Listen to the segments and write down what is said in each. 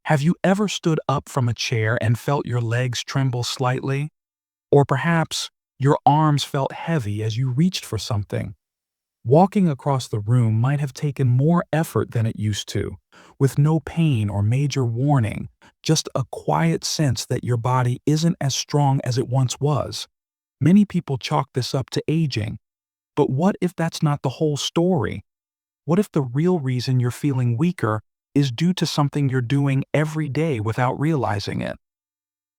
Have you ever stood up from a chair and felt your legs tremble slightly? Or perhaps your arms felt heavy as you reached for something? Walking across the room might have taken more effort than it used to, with no pain or major warning, just a quiet sense that your body isn't as strong as it once was. Many people chalk this up to aging, but what if that's not the whole story? What if the real reason you're feeling weaker is due to something you're doing every day without realizing it?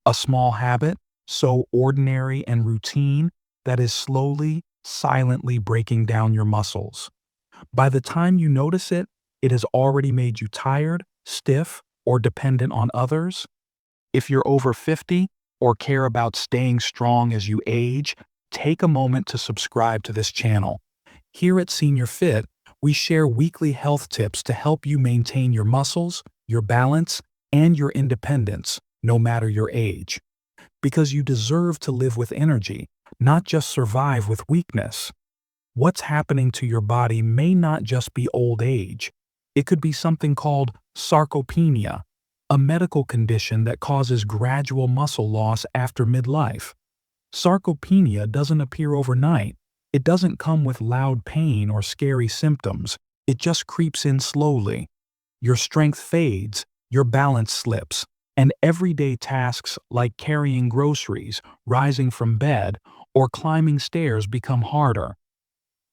A small habit, so ordinary and routine, that is slowly, silently breaking down your muscles. By the time you notice it, it has already made you tired, stiff, or dependent on others. If you're over 50 or care about staying strong as you age, take a moment to subscribe to this channel. Here at Senior Fit, we share weekly health tips to help you maintain your muscles, your balance, and your independence, no matter your age. Because you deserve to live with energy, not just survive with weakness. What's happening to your body may not just be old age. It could be something called sarcopenia, a medical condition that causes gradual muscle loss after midlife. Sarcopenia doesn't appear overnight. It doesn't come with loud pain or scary symptoms. It just creeps in slowly. Your strength fades, your balance slips, and everyday tasks like carrying groceries, rising from bed, or climbing stairs become harder.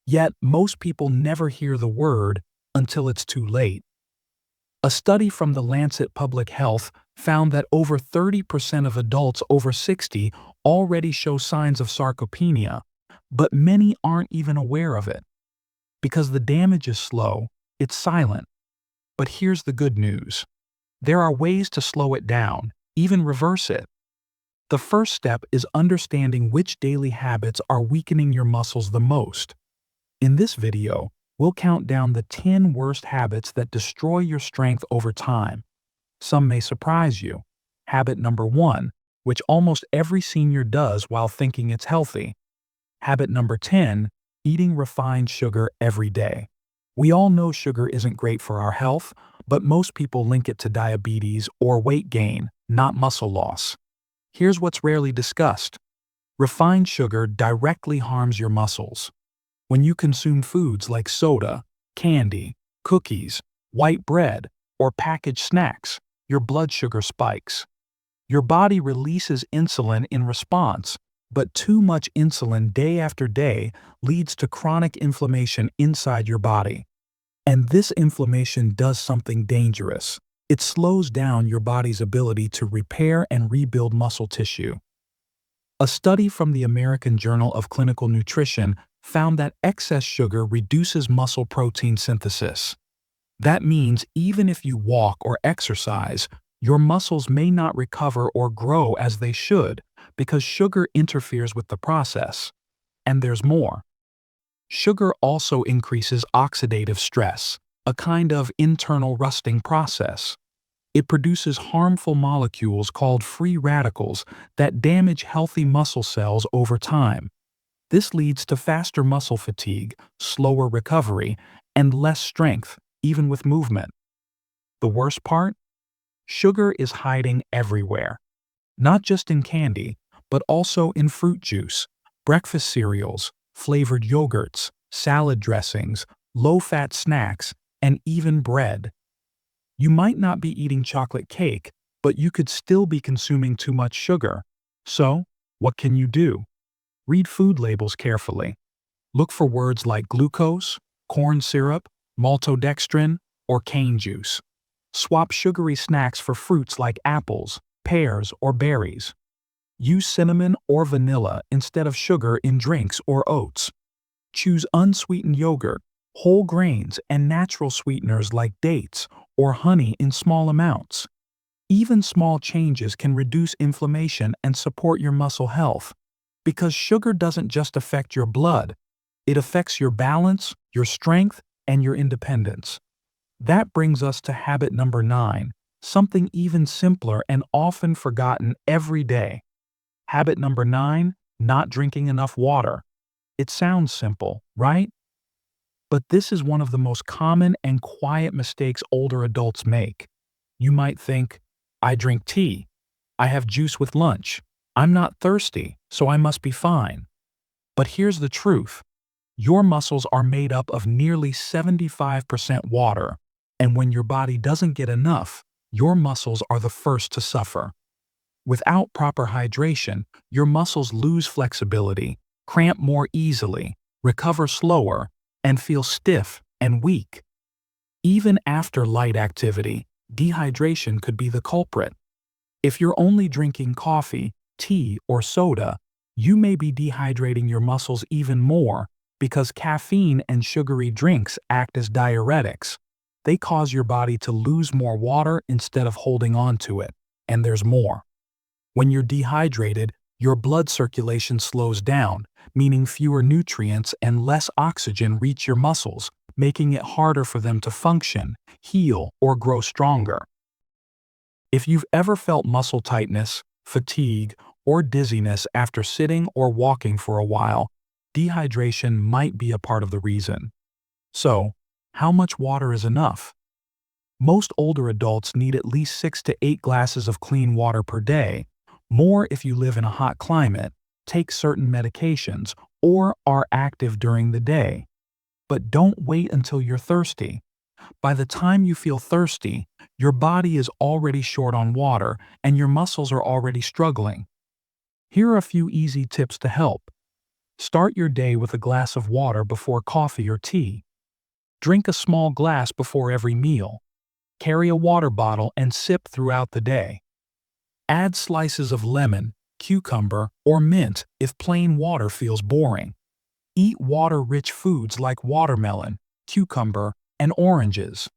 Yet, most people never hear the word until it's too late. A study from the Lancet Public Health found that over 30% of adults over 60 already show signs of sarcopenia, but many aren't even aware of it. Because the damage is slow, it's silent. But here's the good news. There are ways to slow it down, even reverse it. The first step is understanding which daily habits are weakening your muscles the most. In this video, we'll count down the 10 worst habits that destroy your strength over time. Some may surprise you. Habit number 1, which almost every senior does while thinking it's healthy. Habit number 10, eating refined sugar every day. We all know sugar isn't great for our health, but most people link it to diabetes or weight gain, not muscle loss. Here's what's rarely discussed. Refined sugar directly harms your muscles. When you consume foods like soda, candy, cookies, white bread, or packaged snacks, your blood sugar spikes. Your body releases insulin in response, but too much insulin day after day leads to chronic inflammation inside your body. And this inflammation does something dangerous. It slows down your body's ability to repair and rebuild muscle tissue. A study from the American Journal of Clinical Nutrition found that excess sugar reduces muscle protein synthesis. That means even if you walk or exercise, your muscles may not recover or grow as they should because sugar interferes with the process. And there's more. Sugar also increases oxidative stress, a kind of internal rusting process. It produces harmful molecules called free radicals that damage healthy muscle cells over time. This leads to faster muscle fatigue, slower recovery, and less strength, even with movement. The worst part? Sugar is hiding everywhere. Not just in candy, but also in fruit juice, breakfast cereals, flavored yogurts, salad dressings, low-fat snacks, and even bread. You might not be eating chocolate cake, but you could still be consuming too much sugar. So, what can you do? Read food labels carefully. Look for words like glucose, corn syrup, maltodextrin, or cane juice. Swap sugary snacks for fruits like apples, pears, or berries. Use cinnamon or vanilla instead of sugar in drinks or oats. Choose unsweetened yogurt, whole grains, and natural sweeteners like dates or honey in small amounts. Even small changes can reduce inflammation and support your muscle health. Because sugar doesn't just affect your blood, it affects your balance, your strength, and your independence. That brings us to habit number 9, something even simpler and often forgotten every day. Habit number 9, not drinking enough water. It sounds simple, right? But this is one of the most common and quiet mistakes older adults make. You might think, I drink tea. I have juice with lunch. I'm not thirsty, so I must be fine. But here's the truth. Your muscles are made up of nearly 75% water, and when your body doesn't get enough, your muscles are the first to suffer. Without proper hydration, your muscles lose flexibility, cramp more easily, recover slower, and feel stiff and weak. Even after light activity, dehydration could be the culprit. If you're only drinking coffee, tea, or soda, you may be dehydrating your muscles even more because caffeine and sugary drinks act as diuretics. They cause your body to lose more water instead of holding on to it. And there's more. When you're dehydrated, your blood circulation slows down, meaning fewer nutrients and less oxygen reach your muscles, making it harder for them to function, heal, or grow stronger. If you've ever felt muscle tightness, fatigue, or dizziness after sitting or walking for a while, dehydration might be a part of the reason. So, how much water is enough? Most older adults need at least 6 to 8 glasses of clean water per day, more if you live in a hot climate, take certain medications, or are active during the day. But don't wait until you're thirsty. By the time you feel thirsty, your body is already short on water and your muscles are already struggling. Here are a few easy tips to help. Start your day with a glass of water before coffee or tea. Drink a small glass before every meal. Carry a water bottle and sip throughout the day. Add slices of lemon, cucumber, or mint if plain water feels boring. Eat water-rich foods like watermelon, cucumber, and oranges.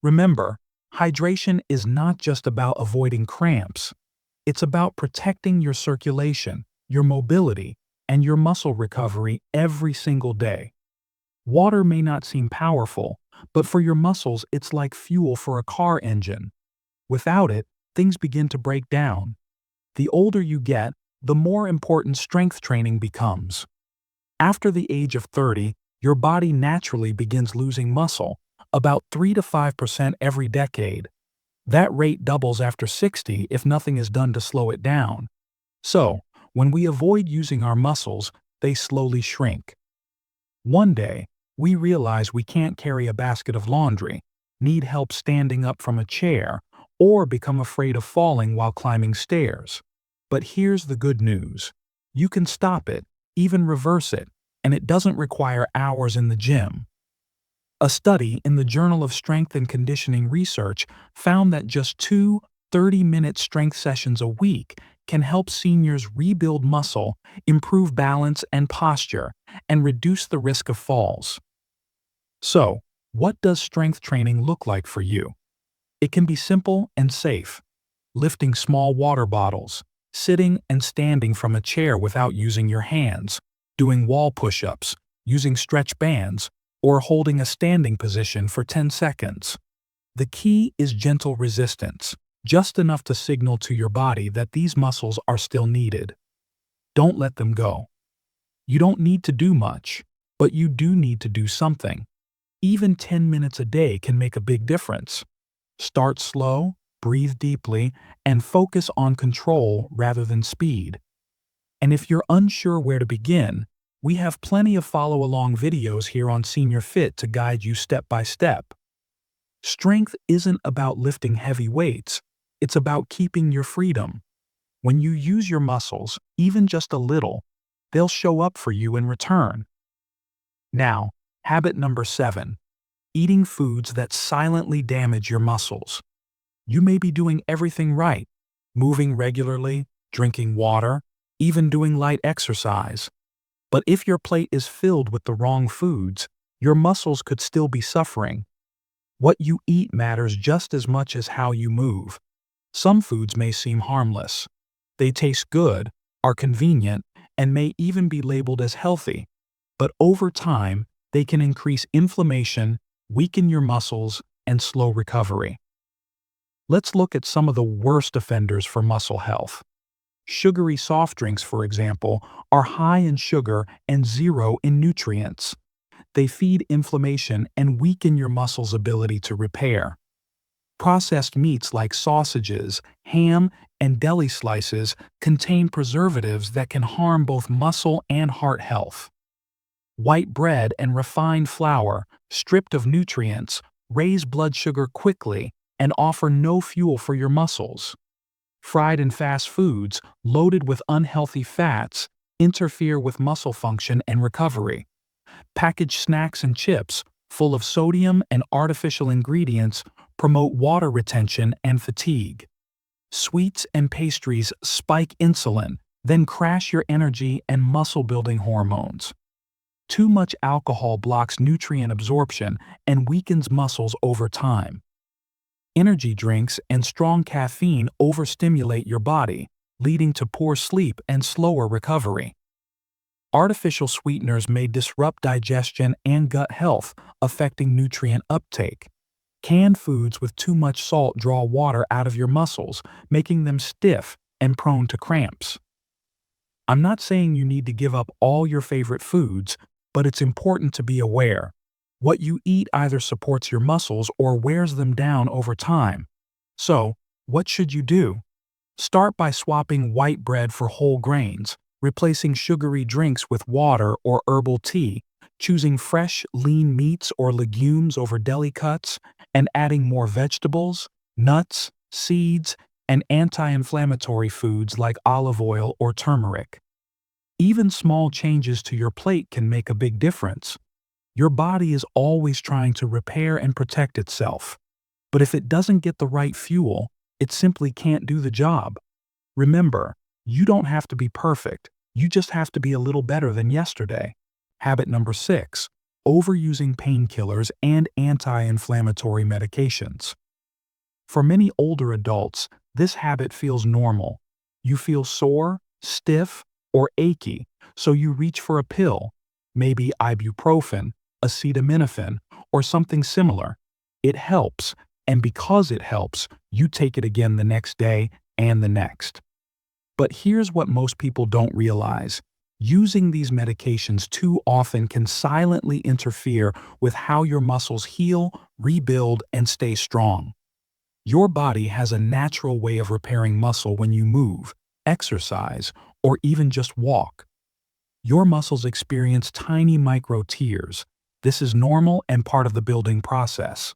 Remember, hydration is not just about avoiding cramps. It's about protecting your circulation, your mobility, and your muscle recovery every single day. Water may not seem powerful, but for your muscles it's like fuel for a car engine. Without it, things begin to break down. The older you get, the more important strength training becomes. After the age of 30, your body naturally begins losing muscle, about 3 to 5% every decade. That rate doubles after 60 if nothing is done to slow it down. So, when we avoid using our muscles, they slowly shrink. One day, we realize we can't carry a basket of laundry, need help standing up from a chair, or become afraid of falling while climbing stairs. But here's the good news. You can stop it, even reverse it, and it doesn't require hours in the gym. A study in the Journal of Strength and Conditioning Research found that just 2 30-minute strength sessions a week can help seniors rebuild muscle, improve balance and posture, and reduce the risk of falls. So, what does strength training look like for you? It can be simple and safe. Lifting small water bottles, sitting and standing from a chair without using your hands, doing wall push-ups, using stretch bands, or holding a standing position for 10 seconds. The key is gentle resistance, just enough to signal to your body that these muscles are still needed. Don't let them go. You don't need to do much, but you do need to do something. Even 10 minutes a day can make a big difference. Start slow, breathe deeply, and focus on control rather than speed. And if you're unsure where to begin, we have plenty of follow-along videos here on Senior Fit to guide you step by step. Strength isn't about lifting heavy weights, it's about keeping your freedom. When you use your muscles, even just a little, they'll show up for you in return. Now, habit number 7. Eating foods that silently damage your muscles. You may be doing everything right, moving regularly, drinking water, even doing light exercise. But if your plate is filled with the wrong foods, your muscles could still be suffering. What you eat matters just as much as how you move. Some foods may seem harmless. They taste good, are convenient, and may even be labeled as healthy. But over time, they can increase inflammation, weaken your muscles, and slow recovery. Let's look at some of the worst offenders for muscle health. Sugary soft drinks, for example, are high in sugar and zero in nutrients. They feed inflammation and weaken your muscles' ability to repair. Processed meats like sausages, ham, and deli slices contain preservatives that can harm both muscle and heart health. White bread and refined flour, stripped of nutrients, raise blood sugar quickly and offer no fuel for your muscles. Fried and fast foods, loaded with unhealthy fats, interfere with muscle function and recovery. Packaged snacks and chips, full of sodium and artificial ingredients, promote water retention and fatigue. Sweets and pastries spike insulin, then crash your energy and muscle-building hormones. Too much alcohol blocks nutrient absorption and weakens muscles over time. Energy drinks and strong caffeine overstimulate your body, leading to poor sleep and slower recovery. Artificial sweeteners may disrupt digestion and gut health, affecting nutrient uptake. Canned foods with too much salt draw water out of your muscles, making them stiff and prone to cramps. I'm not saying you need to give up all your favorite foods, but it's important to be aware. What you eat either supports your muscles or wears them down over time. So, what should you do? Start by swapping white bread for whole grains, replacing sugary drinks with water or herbal tea, choosing fresh, lean meats or legumes over deli cuts, and adding more vegetables, nuts, seeds, and anti-inflammatory foods like olive oil or turmeric. Even small changes to your plate can make a big difference. Your body is always trying to repair and protect itself. But if it doesn't get the right fuel, it simply can't do the job. Remember, you don't have to be perfect. You just have to be a little better than yesterday. Habit number 6. Overusing painkillers and anti-inflammatory medications. For many older adults, this habit feels normal. You feel sore, stiff, or achy, so you reach for a pill, maybe ibuprofen, acetaminophen, or something similar. It helps, and because it helps, you take it again the next day and the next. But here's what most people don't realize. Using these medications too often can silently interfere with how your muscles heal, rebuild, and stay strong. Your body has a natural way of repairing muscle when you move, exercise, or even just walk. Your muscles experience tiny micro tears. This is normal and part of the building process.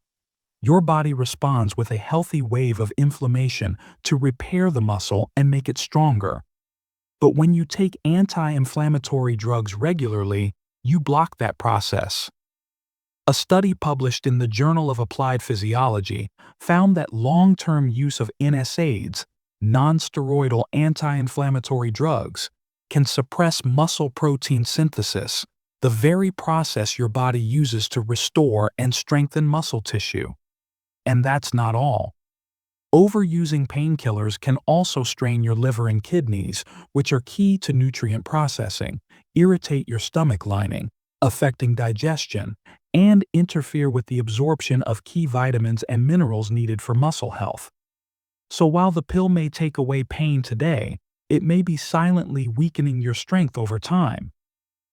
Your body responds with a healthy wave of inflammation to repair the muscle and make it stronger. But when you take anti-inflammatory drugs regularly, you block that process. A study published in the Journal of Applied Physiology found that long-term use of NSAIDs, non-steroidal anti-inflammatory drugs, can suppress muscle protein synthesis, the very process your body uses to restore and strengthen muscle tissue. And that's not all. Overusing painkillers can also strain your liver and kidneys, which are key to nutrient processing, irritate your stomach lining, affecting digestion, and interfere with the absorption of key vitamins and minerals needed for muscle health. So while the pill may take away pain today, it may be silently weakening your strength over time.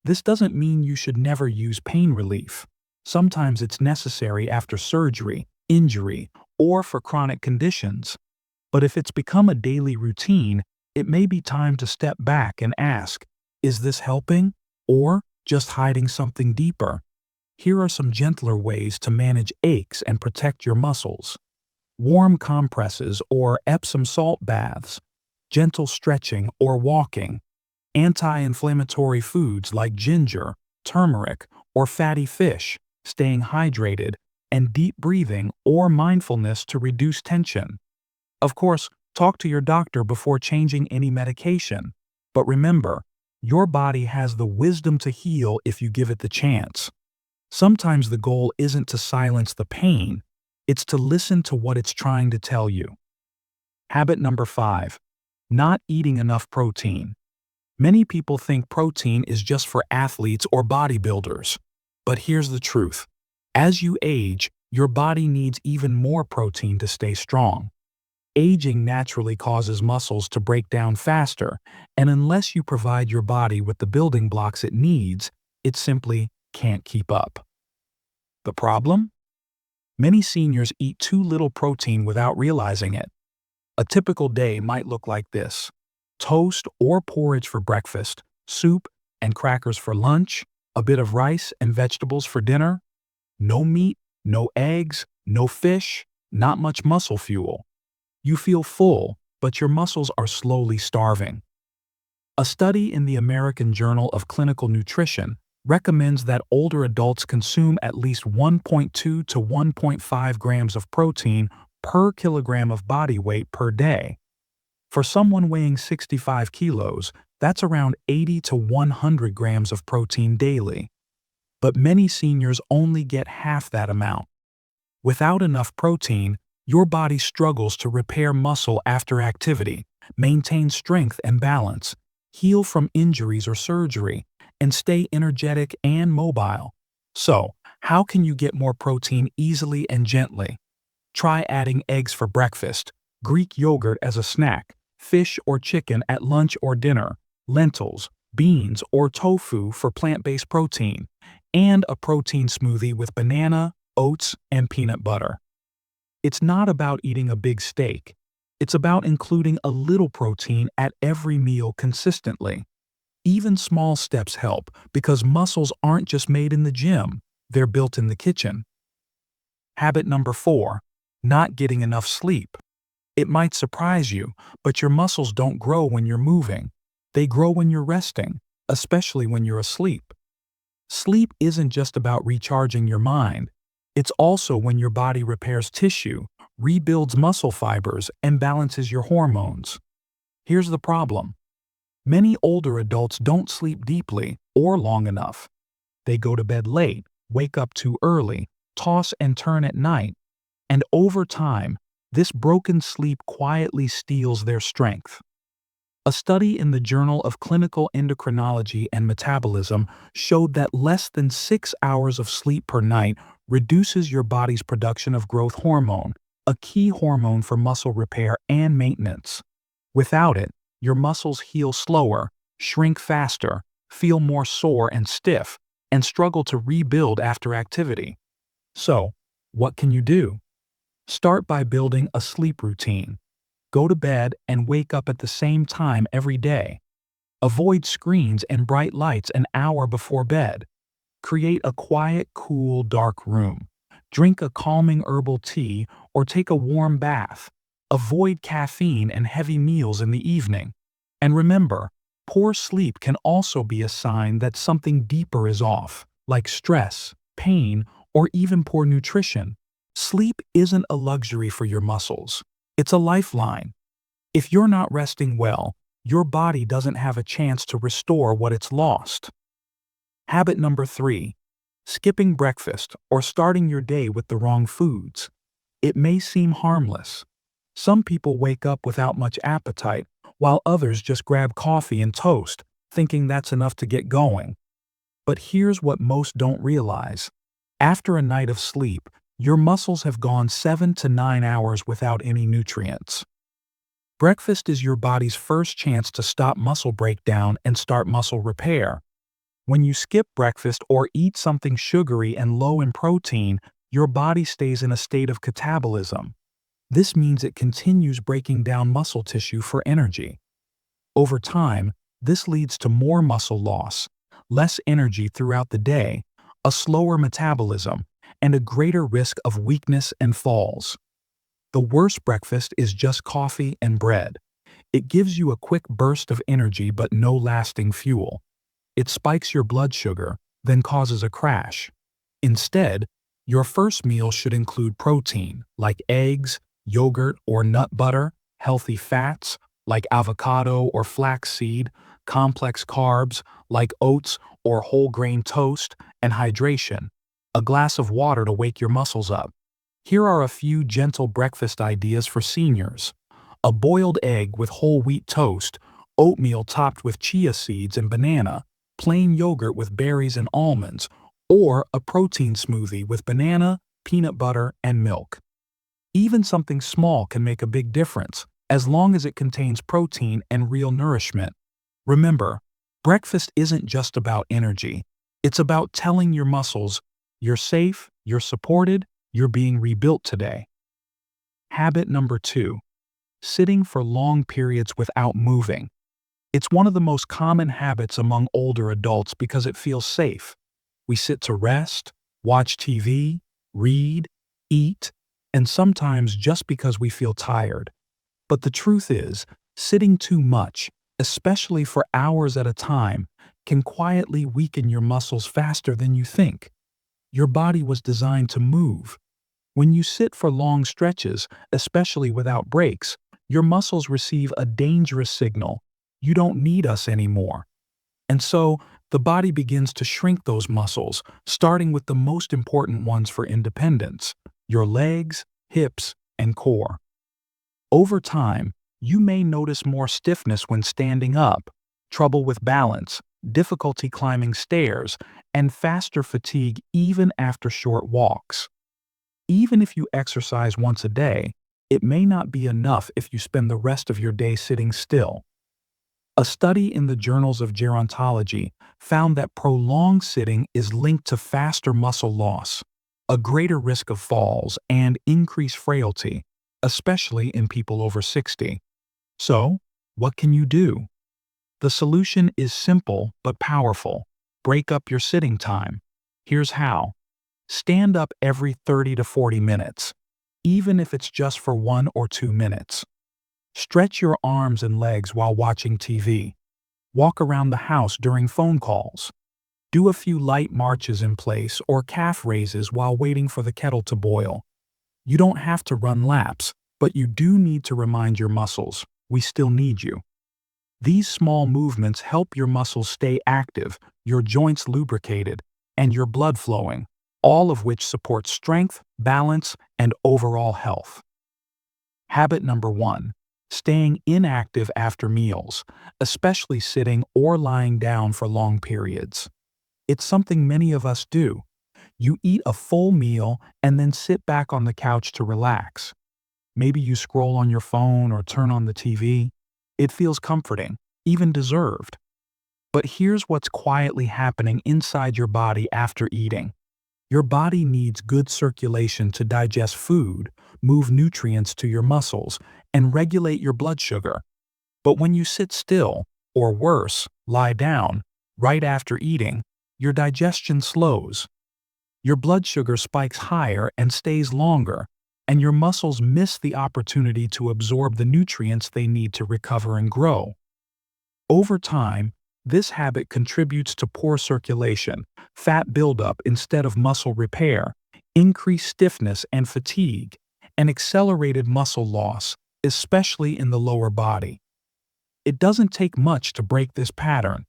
This doesn't mean you should never use pain relief. Sometimes it's necessary after surgery, injury, or for chronic conditions. But if it's become a daily routine, it may be time to step back and ask, is this helping or just hiding something deeper? Here are some gentler ways to manage aches and protect your muscles. Warm compresses or Epsom salt baths, gentle stretching or walking, anti-inflammatory foods like ginger, turmeric, or fatty fish, staying hydrated, and deep breathing or mindfulness to reduce tension. Of course, talk to your doctor before changing any medication. But remember, your body has the wisdom to heal if you give it the chance. Sometimes the goal isn't to silence the pain, it's to listen to what it's trying to tell you. Habit number 5. Not eating enough protein. Many people think protein is just for athletes or bodybuilders. But here's the truth. As you age, your body needs even more protein to stay strong. Aging naturally causes muscles to break down faster, and unless you provide your body with the building blocks it needs, it simply can't keep up. The problem? Many seniors eat too little protein without realizing it. A typical day might look like this: toast or porridge for breakfast, soup and crackers for lunch, a bit of rice and vegetables for dinner, no meat, no eggs, no fish, not much muscle fuel. You feel full, but your muscles are slowly starving. A study in the American Journal of Clinical Nutrition recommends that older adults consume at least 1.2 to 1.5 grams of protein per kilogram of body weight per day. For someone weighing 65 kilos, that's around 80 to 100 grams of protein daily. But many seniors only get half that amount. Without enough protein, your body struggles to repair muscle after activity, maintain strength and balance, heal from injuries or surgery, and stay energetic and mobile. So, how can you get more protein easily and gently? Try adding eggs for breakfast, Greek yogurt as a snack, fish or chicken at lunch or dinner, lentils, beans, or tofu for plant-based protein, and a protein smoothie with banana, oats, and peanut butter. It's not about eating a big steak. It's about including a little protein at every meal consistently. Even small steps help because muscles aren't just made in the gym, they're built in the kitchen. Habit number 4, not getting enough sleep. It might surprise you, but your muscles don't grow when you're moving. They grow when you're resting, especially when you're asleep. Sleep isn't just about recharging your mind. It's also when your body repairs tissue, rebuilds muscle fibers, and balances your hormones. Here's the problem. Many older adults don't sleep deeply or long enough. They go to bed late, wake up too early, toss and turn at night, and over time, this broken sleep quietly steals their strength. A study in the Journal of Clinical Endocrinology and Metabolism showed that less than 6 hours of sleep per night reduces your body's production of growth hormone, a key hormone for muscle repair and maintenance. Without it, your muscles heal slower, shrink faster, feel more sore and stiff, and struggle to rebuild after activity. So, what can you do? Start by building a sleep routine. Go to bed and wake up at the same time every day. Avoid screens and bright lights an hour before bed. Create a quiet, cool, dark room. Drink a calming herbal tea or take a warm bath. Avoid caffeine and heavy meals in the evening. And remember, poor sleep can also be a sign that something deeper is off, like stress, pain, or even poor nutrition. Sleep isn't a luxury for your muscles. It's a lifeline. If you're not resting well, your body doesn't have a chance to restore what it's lost. Habit number 3, skipping breakfast or starting your day with the wrong foods. It may seem harmless. Some people wake up without much appetite, while others just grab coffee and toast, thinking that's enough to get going. But here's what most don't realize. After a night of sleep, your muscles have gone 7 to 9 hours without any nutrients. Breakfast is your body's first chance to stop muscle breakdown and start muscle repair. When you skip breakfast or eat something sugary and low in protein, your body stays in a state of catabolism. This means it continues breaking down muscle tissue for energy. Over time, this leads to more muscle loss, less energy throughout the day, a slower metabolism, and a greater risk of weakness and falls. The worst breakfast is just coffee and bread. It gives you a quick burst of energy but no lasting fuel. It spikes your blood sugar, then causes a crash. Instead, your first meal should include protein, like eggs, yogurt or nut butter, healthy fats, like avocado or flaxseed, complex carbs, like oats or whole grain toast, and hydration, a glass of water to wake your muscles up. Here are a few gentle breakfast ideas for seniors. A boiled egg with whole wheat toast, oatmeal topped with chia seeds and banana, plain yogurt with berries and almonds, or a protein smoothie with banana, peanut butter, and milk. Even something small can make a big difference, as long as it contains protein and real nourishment. Remember, breakfast isn't just about energy. It's about telling your muscles, you're safe, you're supported, you're being rebuilt today. Habit number 2, sitting for long periods without moving. It's one of the most common habits among older adults because it feels safe. We sit to rest, watch TV, read, eat, and sometimes just because we feel tired. But the truth is, sitting too much, especially for hours at a time, can quietly weaken your muscles faster than you think. Your body was designed to move. When you sit for long stretches, especially without breaks, your muscles receive a dangerous signal. You don't need us anymore. And so, the body begins to shrink those muscles, starting with the most important ones for independence: your legs, hips, and core. Over time, you may notice more stiffness when standing up, trouble with balance, difficulty climbing stairs, and faster fatigue even after short walks. Even if you exercise once a day, it may not be enough if you spend the rest of your day sitting still. A study in the Journals of Gerontology found that prolonged sitting is linked to faster muscle loss, a greater risk of falls, and increased frailty, especially in people over 60. So, what can you do? The solution is simple but powerful. Break up your sitting time. Here's how. Stand up every 30 to 40 minutes, even if it's just for 1 or 2 minutes. Stretch your arms and legs while watching TV. Walk around the house during phone calls. Do a few light marches in place or calf raises while waiting for the kettle to boil. You don't have to run laps, but you do need to remind your muscles, we still need you. These small movements help your muscles stay active, your joints lubricated, and your blood flowing, all of which support strength, balance, and overall health. Habit number 1. Staying inactive after meals, especially sitting or lying down for long periods. It's something many of us do. You eat a full meal and then sit back on the couch to relax. Maybe you scroll on your phone or turn on the TV. It feels comforting, even deserved. But here's what's quietly happening inside your body after eating. Your body needs good circulation to digest food, move nutrients to your muscles, and regulate your blood sugar. But when you sit still, or worse, lie down, right after eating, your digestion slows. Your blood sugar spikes higher and stays longer, and your muscles miss the opportunity to absorb the nutrients they need to recover and grow. Over time, this habit contributes to poor circulation, fat buildup instead of muscle repair, increased stiffness and fatigue, and accelerated muscle loss, especially in the lower body. It doesn't take much to break this pattern.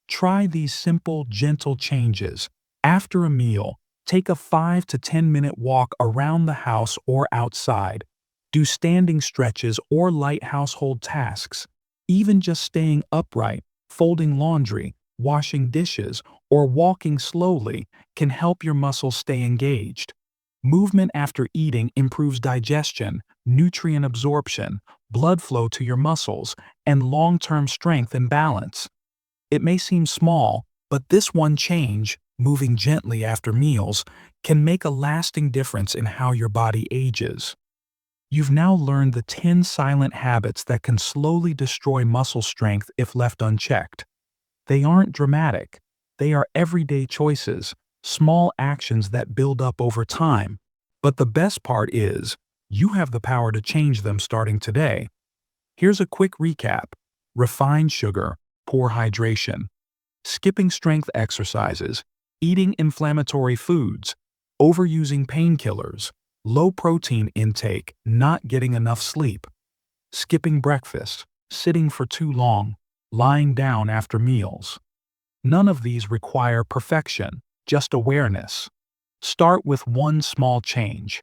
Try these simple, gentle changes. After a meal, take a 5 to 10 minute walk around the house or outside. Do standing stretches or light household tasks. Even just staying upright, folding laundry, washing dishes, or walking slowly can help your muscles stay engaged. Movement after eating improves digestion, nutrient absorption, blood flow to your muscles, and long-term strength and balance. It may seem small, but this one change, moving gently after meals, can make a lasting difference in how your body ages. You've now learned the 10 silent habits that can slowly destroy muscle strength if left unchecked. They aren't dramatic. They are everyday choices, small actions that build up over time. But the best part is, you have the power to change them starting today. Here's a quick recap. Refined sugar, poor hydration, skipping strength exercises, eating inflammatory foods, overusing painkillers, low protein intake, not getting enough sleep, skipping breakfast, sitting for too long, lying down after meals. None of these require perfection, just awareness. Start with one small change.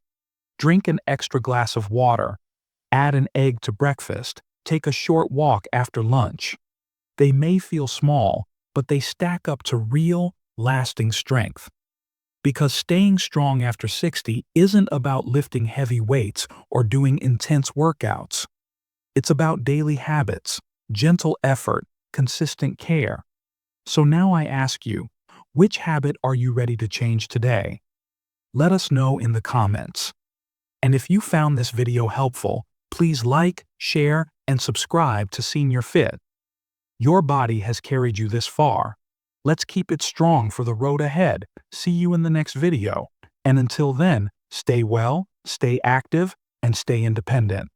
Drink an extra glass of water, add an egg to breakfast, take a short walk after lunch. They may feel small, but they stack up to real, lasting strength. Because staying strong after 60 isn't about lifting heavy weights or doing intense workouts. It's about daily habits, gentle effort, consistent care. So now I ask you, which habit are you ready to change today? Let us know in the comments. And if you found this video helpful, Please like, share, and subscribe to Senior Fit. Your body has carried you this far. Let's keep it strong for the road ahead. See you in the next video. And until then, stay well, stay active, and stay independent.